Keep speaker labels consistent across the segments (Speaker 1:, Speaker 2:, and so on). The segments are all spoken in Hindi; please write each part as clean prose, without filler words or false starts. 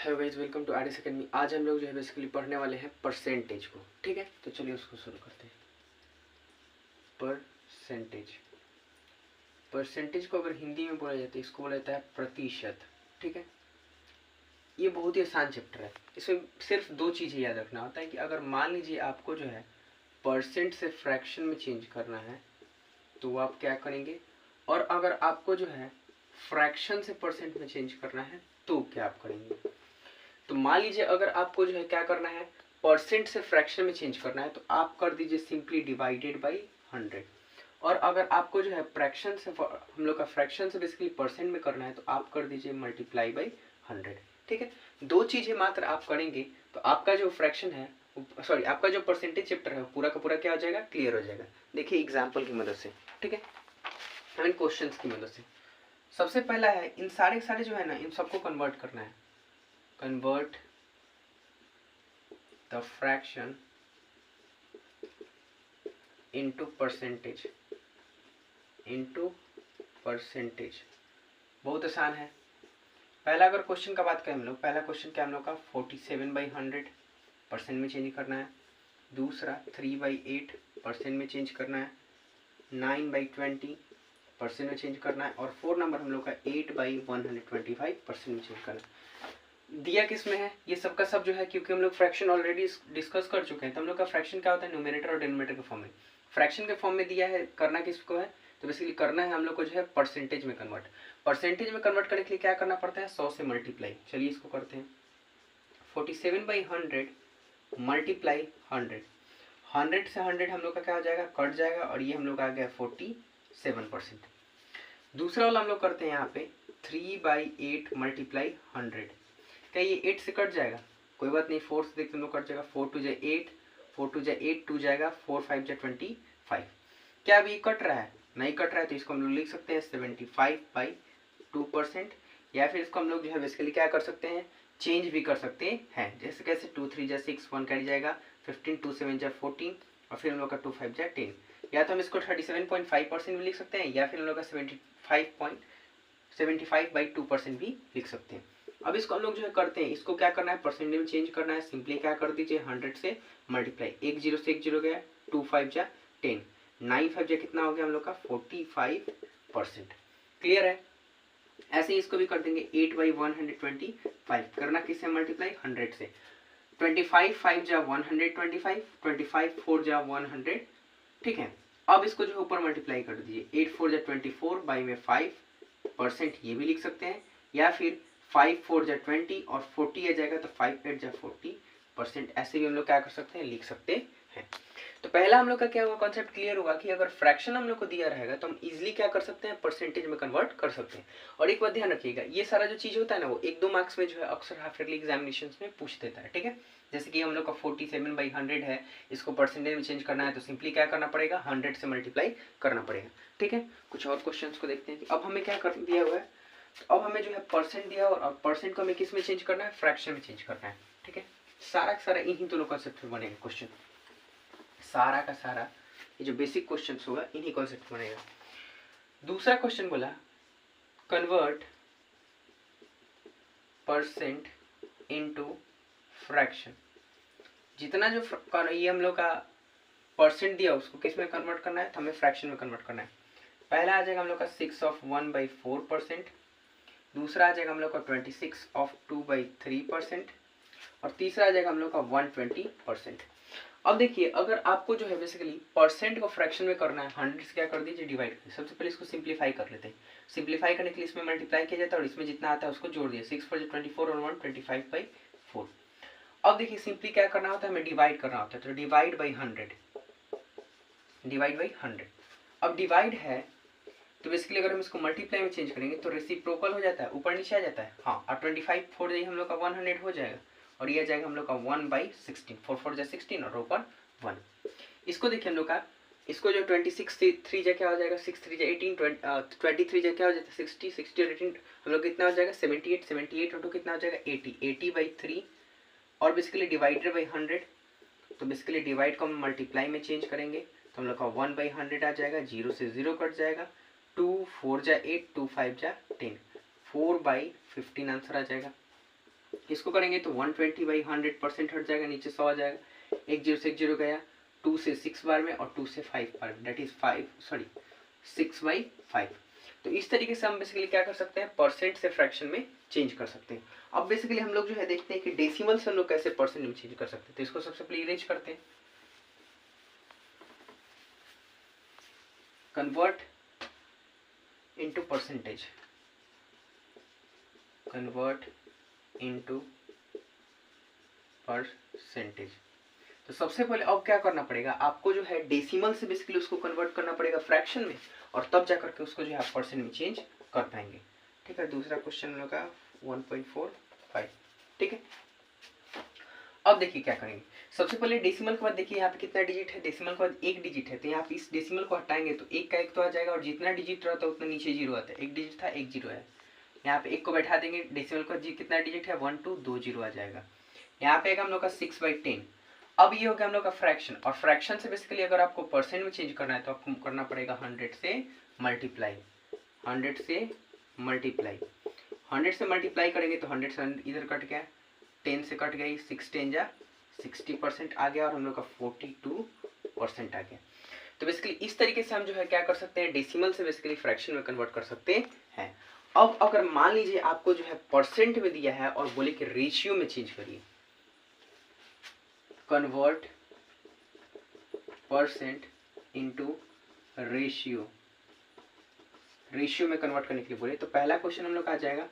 Speaker 1: Hello guys, welcome to RS academy. आज हम लोग जो है बेसिकली पढ़ने वाले हैं परसेंटेज को। ठीक है, तो चलिए उसको शुरू करते हैं। परसेंटेज परसेंटेज को अगर हिंदी में बोला जाता है, इसको बोला जाता है प्रतिशत। ठीक है, ये बहुत ही आसान चैप्टर है। इसमें सिर्फ दो चीज़ें याद रखना होता है कि अगर मान लीजिए आपको जो है परसेंट से फ्रैक्शन में चेंज करना है तो आप क्या करेंगे, और अगर आपको जो है फ्रैक्शन से परसेंट में चेंज करना है तो क्या आप करेंगे। तो मान लीजिए अगर आपको जो है क्या करना है, परसेंट से फ्रैक्शन में चेंज करना है तो आप कर दीजिए सिंपली डिवाइडेड बाई 100। और अगर आपको जो है फ्रैक्शन से हम लोग का फ्रैक्शन से बेसिकली परसेंट में करना है तो आप कर दीजिए मल्टीप्लाई बाई 100। ठीक है, दो चीजें मात्र आप करेंगे तो आपका जो फ्रैक्शन है, सॉरी आपका जो परसेंटेज चैप्टर है पूरा का पूरा क्या हो जाएगा, क्लियर हो जाएगा। देखिए एग्जाम्पल की मदद से। ठीक है, इन क्वेश्चन की मदद से सबसे पहला है, इन सारे जो है ना, इन सबको कन्वर्ट करना है। Convert the fraction into percentage बहुत आसान है। पहला अगर क्वेश्चन का बात करें हम लोग, पहला क्वेश्चन क्या हम लोग का 47/100 परसेंट में चेंज करना है। दूसरा 3/8 परसेंट में चेंज करना है। 9/20 परसेंट में चेंज करना है। और 4 नंबर हम लोग का 8/125 परसेंट में चेंज करना है। दिया किस में है, ये सब का सब जो है, क्योंकि हम लोग फ्रैक्शन ऑलरेडी डिस्कस कर चुके हैं तो हम लोग का फ्रैक्शन क्या होता है, न्यूमरेटर और डिनोमिनेटर के फॉर्म में। फ्रैक्शन के फॉर्म में दिया है, करना किसको है, तो बेसिकली करना है हम लोग को जो है परसेंटेज में कन्वर्ट। परसेंटेज में कन्वर्ट करने के लिए क्या करना पड़ता है, 100 से मल्टीप्लाई। चलिए इसको करते हैं। 47/100 मल्टीप्लाई 100। 100 से 100 हम लोग का क्या हो जाएगा, कट जाएगा, और ये हम लोग आ गया 47%। दूसरा वाला हम लोग करते हैं यहाँ पे 3/8 मल्टीप्लाई 100। क्या ये 8 से कट जाएगा, कोई बात नहीं, 4 से देखते हम लोग कट जाएगा। 4 2 जा 8, 4 2 जा 8, 2 जाएगा, 4 5 जा 25। क्या अभी कट रहा है, नहीं कट रहा है, तो इसको हम लोग लिख सकते हैं 75/2%। या फिर इसको हम लोग जो है बेसिकली क्या कर सकते हैं, चेंज भी कर सकते हैं। जैसे कैसे, 2 3 जा 6, 1 कैरी जाएगा, 15 2 7 जा 14, और फिर हम लोग का 2 5 जा 10। या तो हम इसको 37.5% भी लिख सकते हैं, या फिर हम लोग का 75/2% भी लिख सकते हैं। अब इसको हम लोग जो है करते हैं, इसको क्या करना है, परसेंटेज में चेंज करना है। सिंपली क्या कर दीजिए, 100 से मल्टीप्लाई, 1 0 से 1 0 गया, 2 5 जा 10, 9 5 जा कितना हो गया हम लोग का 45%। क्लियर है। ऐसे ही इसको भी कर देंगे 8/125। करना किससे मल्टीप्लाई, 100 से। 25 5 जा 125, 25 4 जा 100। ठीक है, अब इसको जो ऊपर मल्टीप्लाई कर दीजिए, 8 4 जा 24 बाई में 5%, ये भी लिख सकते हैं। या फिर 5 4 जा 20 और 40 आ जाएगा तो 5 8 जा 40%। ऐसे भी हम लोग क्या कर सकते हैं, लिख सकते हैं। तो पहला हम लोग का क्या होगा, कॉन्सेप्ट क्लियर होगा कि अगर फ्रैक्शन हम लोग को दिया रहेगा तो हम इजीली क्या कर सकते हैं, परसेंटेज में कन्वर्ट कर सकते हैं। और एक बात ध्यान रखिएगा, ये सारा जो चीज होता है ना, वो 1-2 मार्क्स में जो है अक्सर हाफ ईयरली एग्जामिनेशन में पूछ देता है। ठीक है, जैसे कि हम लोग का 47/100 है, इसको परसेंटेज में चेंज करना है तो सिंपली क्या करना पड़ेगा, 100 से मल्टीप्लाई करना पड़ेगा। ठीक है, कुछ और क्वेश्चन को देखते हैं कि अब हमें क्या कर दिया हुआ है। अब हमें जो है परसेंट दिया, और परसेंट को हमें किस में चेंज करना है, फ्रैक्शन में चेंज करना है। ठीक है, सारा का सारा इन्हीं दोनों कॉन्सेप्ट में बनेगा क्वेश्चन। सारा का सारा ये जो बेसिक क्वेश्चन होगा इन्हीं कॉन्सेप्ट में बनेगा। दूसरा क्वेश्चन बोला, कन्वर्ट परसेंट इनटू फ्रैक्शन। जितना जो ये हम लोग का परसेंट दिया उसको किस में कन्वर्ट करना है, तो हमें फ्रैक्शन में कन्वर्ट करना है। पहला आ जाएगा हम लोग का 6/1/4%। दूसरा आ जाएगा हम लोग का 26/2/3%। और तीसरा आ जाएगा हम लोग का 120%। अब देखिए, अगर आपको जो है बेसिकली परसेंट को फ्रैक्शन में करना है, 100 से क्या कर दीजिए, डिवाइड करिए। सबसे पहले इसको सिंप्लीफाई कर लेते हैं। सिंप्लीफाई करने के लिए इसमें मल्टीप्लाई किया जाता है और इसमें जितना आता है उसको जोड़ दिया। 6 4 24 और 125/4। अब देखिए सिंपली क्या करना होता है, हमें डिवाइड करना होता है, तो डिवाइड बाई 100। Divide by 100। अब डिवाइड है तो बेसिकली अगर हम इसको मल्टीप्लाई में चेंज करेंगे तो रेसिप्रोकल हो जाता है, ऊपर नीचे आ जाता है। हाँ, और 25 4 हम लोग का 100 हो जाएगा, और ये जाएगा हम लोग का 1/16। 4 4 जा 16 और ऊपर 1। इसको देखिए हम लोग का, इसको जो 26 3 जा क्या हो जाएगा, 6 3 जा 18, 23 जा क्या हो जाता है 60, 60 और 18 हम लोग कितना हो जाएगा 78, 78 और 2 कितना हो जाएगा 80, 80/3। और बेसिकली डिवाइडेड बाई 100, तो बेसिकली डिवाइड को हम मल्टीप्लाई में चेंज करेंगे तो हम लोग का 1/100 आ जाएगा, 0 से 0 कट जाएगा। 2 4 जा 8, 2 5 जा 10, 4/15 आंसर आ जाएगा। इसको करेंगे तो 120/100% हट जाएगा, नीचे 100 आ जाएगा। 1 0 से 1 0 गया, 2 से 6 बार में और 2 से 5 बार में, दैट इज 6/5। तो इस तरीके से हम बेसिकली क्या कर सकते हैं, परसेंट से फ्रैक्शन में चेंज कर सकते हैं। अब बेसिकली हम लोग जो है देखते हैं कि डेसिमल से हम लोग कैसे परसेंट में चेंज कर सकते हैं। तो इसको सबसे पहले इरेज करते हैं, convert into percentage, convert into percentage. तो सबसे पहले अब क्या करना पड़ेगा आपको, जो है डेसिमल से बेसिकली उसको कन्वर्ट करना पड़ेगा फ्रैक्शन में, और तब जाकर के उसको जो है परसेंट में चेंज कर पाएंगे। ठीक है, दूसरा क्वेश्चन हम लोग का 1.45। ठीक है, अब देखिए क्या करेंगे। सबसे पहले डेसिमल के बाद देखिए यहाँ पे कितना डिजिट है, डेसिमल के बाद 1 डिजिट है, तो यहाँ पे इस डेसिमल को हटाएंगे तो 1 का 1 तो आ जाएगा, और जितना डिजिट रहता है उतना नीचे 0 आता है। 1 डिजिट था, 1 0 है, यहाँ पे 1 को बैठा देंगे, डेसिमल का कितना डिजिट है 1 2 2 0 आ जाएगा। यहाँ पे हम लोग का 6/10। अब ये हो गया हम लोग का फ्रैक्शन, और फ्रैक्शन से बेसिकली अगर आपको परसेंट में चेंज करना है तो आपको करना पड़ेगा 100 से मल्टीप्लाई, 100 से मल्टीप्लाई। 100 से मल्टीप्लाई करेंगे तो 100 से इधर कट गया, 10 से कट गई, 6 10 जा 60% आ गया, और हम लोग का 42% आ गया। तो बेसिकली इस तरीके से हम जो है क्या कर सकते हैं, डेसिमल से बेसिकली फ्रैक्शन में कन्वर्ट कर सकते हैं। अब अगर मान लीजिए आपको जो है परसेंट में दिया है और बोले कि रेशियो में चेंज करिए, convert percent into ratio, ratio में कन्वर्ट करने के लिए बोले तो पहला क्वेश्चन हम लोग का आ जाएगा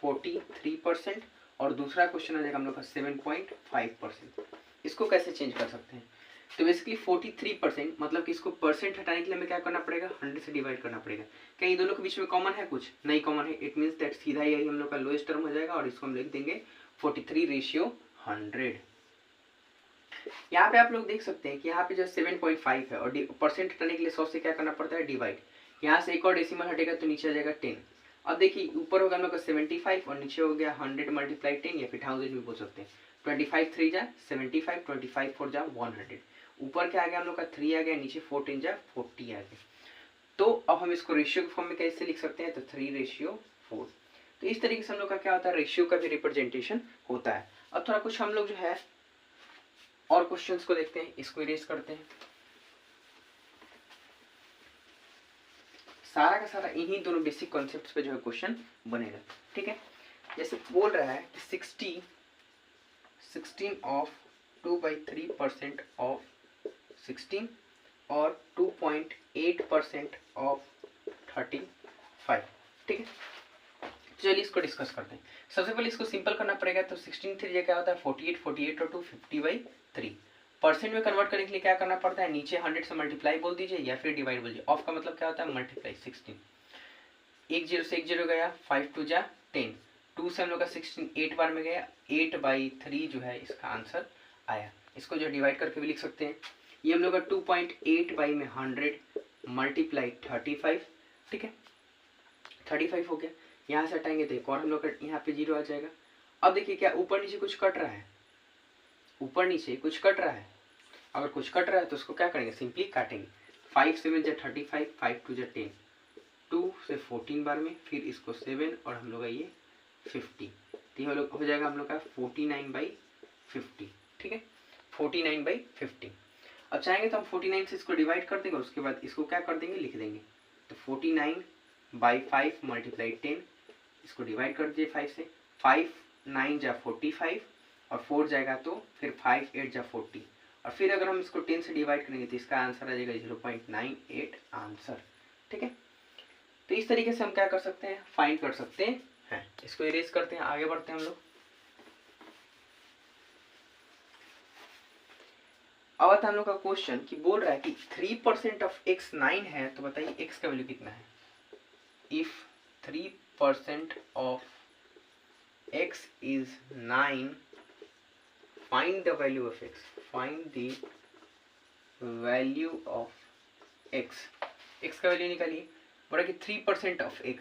Speaker 1: 43% और दूसरा क्वेश्चन आ जाएगा हम लोग का 7.5%। इसको कैसे चेंज कर सकते हैं, तो बेसिकली 43% मतलब कि इसको परसेंट हटाने के लिए हमें क्या करना पड़ेगा, 100 से डिवाइड करना पड़ेगा। क्या ये दोनों के बीच में कॉमन है, कुछ नहीं कॉमन है, इट मीन्स दैट सीधा यही हम लोग का लोएस्ट टर्म हो जाएगा, और इसको हम लिख देंगे 43/100। यहाँ पे आप लोग देख सकते हैं कि यहाँ पे जो 7.5 है, और परसेंट हटाने के लिए 100 से क्या करना पड़ता है, डिवाइड। यहाँ से एक और डेसिमल हटेगा तो नीचे आ जाएगा 10। अब देखिए ऊपर होगा हम लोग का 75 और नीचे हो गया 100 मल्टीप्लाई 10, या फिर 1000 भी बोल सकते हैं। 25 3 जा 75, 25 4 जा 100। ऊपर क्या आ गया हम लोग का 3 आ गया, नीचे 14 जा 40 आ गया। तो अब हम इसको रेशियो के फॉर्म में कैसे लिख सकते हैं, तो 3/4। तो इस तरीके से हम लोग का क्या होता है, रेशियो का भी रिप्रेजेंटेशन होता है। अब थोड़ा कुछ हम लोग जो है और क्वेश्चंस को देखते हैं, इसको इरेज करते हैं। सारा का सारा इन्हीं दोनों बेसिक कॉन्सेप्ट्स पे जो है क्वेश्चन बनेगा। ठीक है, जैसे बोल रहा है कि 16 ऑफ 2/3% ऑफ 16 और 2.8% ऑफ 35। ठीक है, चलिए इसको डिस्कस करते हैं। सबसे पहले इसको सिंपल करना पड़ेगा, तो 16 3 क्या होता है 48, 48 और 2 50/3। परसेंट में कन्वर्ट करने के लिए क्या करना पड़ता है, नीचे 100 से मल्टीप्लाई बोल दीजिए या फिर डिवाइड बोल दीजिए। ऑफ का मतलब क्या होता है, मल्टीप्लाई। 16 1 0 से 1 0 गया, 5 2 जा 10, 2 से हम लोग का 16 8 बार में गया, 8/3 जो है इसका आंसर आया। इसको जो डिवाइड करके भी लिख सकते हैं। ये हम लोग का 2.8/100 मल्टीप्लाई 35। ठीक है, 35 हो गया। यहाँ से हटाएंगे तो एक और हम लोग यहाँ पे 0 आ जाएगा। अब देखिए क्या ऊपर नीचे कुछ कट रहा है, ऊपर नीचे कुछ कट रहा है। अगर कुछ कट रहा है तो उसको क्या करेंगे, सिंपली काटेंगे। 5 7 जा 35, 5 2 जा 10, 2 से 14 बार में, फिर इसको 7 और हम लोग का ये 50, तो ये हो जाएगा हम लोग का 49/50। ठीक है, 49/50। अब चाहेंगे तो हम 49 से इसको डिवाइड कर देंगे, उसके बाद इसको क्या कर देंगे, लिख देंगे। तो 49/5 मल्टीप्लाई 10, इसको डिवाइड कर दीजिए 5 से। 5 9 जा 45 और 4 जाएगा तो फिर 5 8 जा 40, और फिर अगर हम इसको 10 से डिवाइड करेंगे तो इसका आंसर आ जाएगा 0.98 आंसर। ठीक है, तो इस तरीके से हम क्या कर सकते हैं, फाइंड कर सकते हैं। इसको इरेज करते हैं, आगे बढ़ते हैं हम लोग। अब आता है हम लोग का क्वेश्चन कि बोल रहा है कि 3% ऑफ x 9 है, तो बताइए x का वैल्यू कितना है। If 3% of x is 9, find the value of x, find the value of x। x का वैल्यू निकालिए। बोला कि 3% ऑफ x,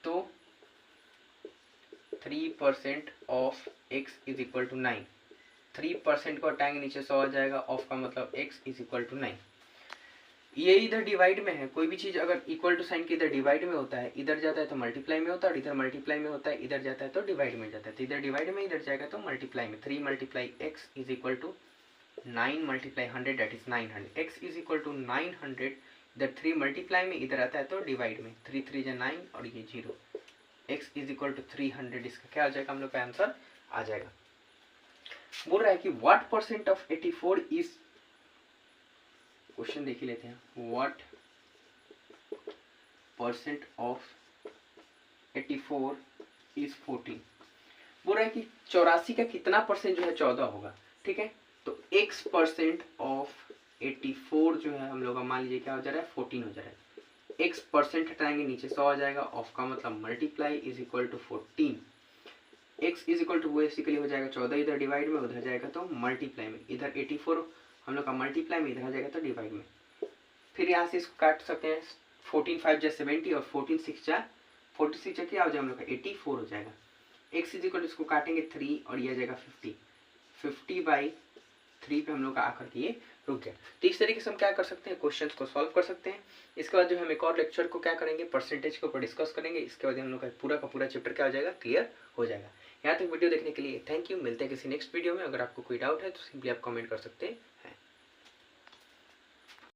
Speaker 1: तो 3% of x is equal to 9। 3% को हटाएंगे नीचे 100 आ जाएगा, ऑफ का मतलब x इज इक्वल टू 9। ये इधर डिवाइड में है, कोई भी चीज अगर इक्वल टू साइन के इधर डिवाइड में होता है, इधर जाता है तो मल्टीप्लाई में होता है, और इधर मल्टीप्लाई में होता है, इधर जाता है तो डिवाइड में जाता है। तो इधर डिवाइड में, इधर जाएगा तो मल्टीप्लाई में। 3 multiply x is equal to 9 multiply 100 that is 900। X is equal to 900, इधर 3 मल्टीप्लाई में, इधर आता है तो डिवाइड में। 3 3 जा 9 और ये 0। एक्स इज इक्वल टू 300, इसका क्या आ जाएगा, हम लोग का आंसर आ जाएगा। बोल रहा है कि what percent of 84 is, question देख ही लेते हैं। What percent of 84 is 14। बोल रहा है कि 84 का कितना परसेंट जो है 14 होगा। ठीक है, तो x परसेंट ऑफ 84 जो है हम लोग का मान लीजिए क्या हो जा रहा है, 14 हो जा रहा है। x परसेंट हटाएंगे नीचे 100 आ जाएगा, ऑफ का मतलब multiply is equal to 14। x is equal to basically हो जाएगा 14, इधर डिवाइड में, उधर जाएगा तो मल्टीप्लाई में। इधर 84 हम लोग का मल्टीप्लाई में, इधर आ जाएगा तो डिवाइड में। फिर यहाँ से इसको काट सकते हैं, 14 5 जा 70 और 14 6 जा 46 जा क्या हो जाएगा हम लोग का 84 हो जाएगा। x इज इक्वल इसको काटेंगे 3 और ये आ जाएगा 50। 50/3 पे हम लोग का आकर के ये रुक गया। तो इस तरीके से हम क्या कर सकते हैं, क्वेश्चंस को सॉल्व कर सकते हैं। इसके बाद जो हम एक और लेक्चर को क्या करेंगे, परसेंटेज के ऊपर डिस्कस करेंगे। इसके बाद हम लोग का पूरा चैप्टर क्या हो जाएगा, क्लियर हो जाएगा। यहाँ तक वीडियो देखने के लिए थैंक यू। मिलते हैं किसी नेक्स्ट वीडियो में। अगर आपको कोई डाउट है तो सिंपली आप कमेंट कर सकते हैं।